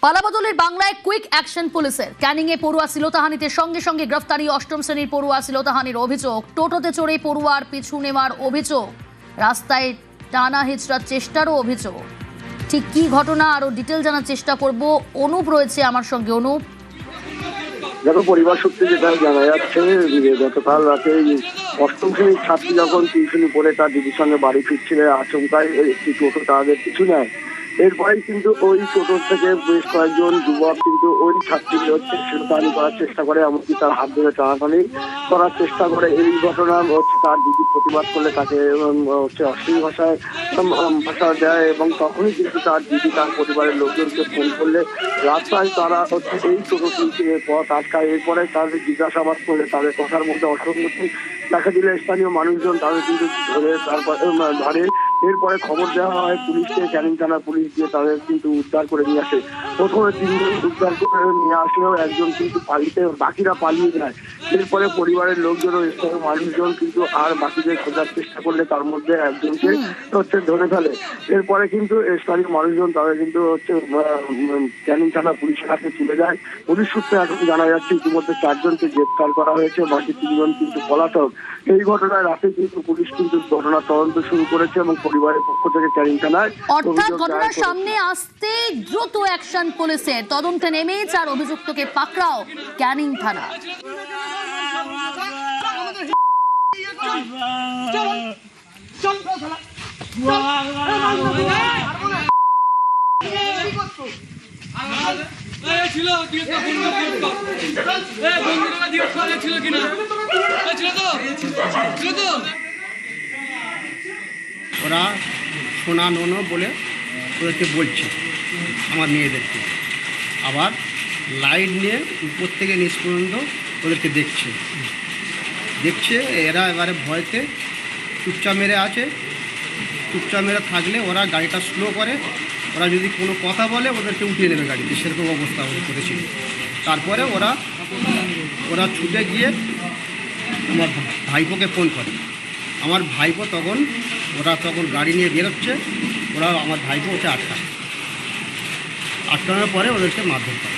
পালাবদলের বাংলায় quick action পুলিশের ক্যানিংয়ে পড়ুয়া শ্লীলতাহানিতে সঙ্গে সঙ্গে গ্রেফতারি অষ্টম শ্রেণীর পড়ুয়া শ্লীলতাহানির অভিযোগ। টোটোতে চড়ে পড়ুয়ার পিছু নেওয়ার অভিযোগ, রাস্তায় টানা হিচড়ার চেষ্টারও অভিযোগ। ঠিক কি ঘটনা আরো ডিটেল জানার চেষ্টা করব। অনুপ রয়েছে আমার সঙ্গে। অনুপ, দেখো, পরিবার সূত্রে যেটা জানা যাচ্ছে, গতকাল রাতে অষ্টম শ্রেণীর ছাত্রী যখন টিউশনি পড়ে তার দিদির সঙ্গে বাড়ি ফিরছিল, আচমকায় একটি টোটো তাদের পিছু নেয়। এরপরেই কিন্তু ওই টোটো থেকে বেশ কয়েকজন যুবক কিন্তু ওই ছাত্রীকে শ্লীলতাহানি করার চেষ্টা করে, এমনকি তার হাত ধরে টানাটানি করার চেষ্টা করে। এই ঘটনা তার দিদি প্রতিবাদ করলে তাকে অশ্লীল ভাষায় ভাষা দেয়, এবং তখনই কিন্তু তার দিদি তার পরিবারের লোকজনকে ফোন করলে রাস্তায় তারা এই টোটোটিকে পথ আটকায়। এরপরে তাদের জিজ্ঞাসাবাদ করলে তাদের কথার মধ্যে অসঙ্গতি দেখা দিলে স্থানীয় মানুষজন তাদের কিন্তু ধরে ধরে। এরপরে খবর দেওয়া হয় পুলিশকে, ক্যানিং থানা পুলিশ দিয়ে তাদের কিন্তু উদ্ধার করে নিয়ে আসে। প্রথমে 3 জন উদ্ধার করে নিয়ে আসলেও একজন কিন্তু বাকিরা পালিয়ে যায়। এরপরে পরিবারের লোকজন ও স্থানীয় মানুষজন কিন্তু আর বাকিদের খোঁজার চেষ্টা করলে তার মধ্যে একজনকে ধরে ফেলে। এরপরে কিন্তু স্থানীয় মানুষজন তাদের কিন্তু ক্যানিং থানা পুলিশের হাতে তুলে যায়। পুলিশ সূত্রে এখন জানা যাচ্ছে ইতিমধ্যে 4 জনকে গ্রেপ্তার করা হয়েছে, বাকি 3 জন কিন্তু পলাতক। এই ঘটনায় রাতে কিন্তু পুলিশ কিন্তু ঘটনার তদন্ত শুরু করেছে এবং পরিবারের পক্ষ থেকে ক্যানিং থানায় অর্থাৎ ঘটনার সামনে আসতে দ্রুত অ্যাকশন পুলিশের, তদন্তে নেমে 4 অভিযুক্তকে পাকড়াও ক্যানিং থানা। ওরা সোনা নোনো বলে ওদেরকে বলছে আমার মেয়েদেরকে, আবার লাইট নিয়ে উপর থেকে নিচ পর্যন্ত ওদেরকে দেখছে। এরা এবারে ভয়তে চুপচাপ মেরে আছে। চুপচাপ মেরে থাকলে ওরা গাড়িটা স্লো করে, ওরা যদি কোনো কথা বলে ওদেরকে উঠিয়ে নেবে গাড়িতে, সেরকম অবস্থা করেছিল। তারপরে ওরা ছুটে গিয়ে আমার ভাইপোকে ফোন করে। আমার ভাইপো ওরা তখন গাড়ি নিয়ে বেরোচ্ছে, ওরা আমার ভাইপো ওকে আটকানোর পরে ওদেরকে মারধর করে।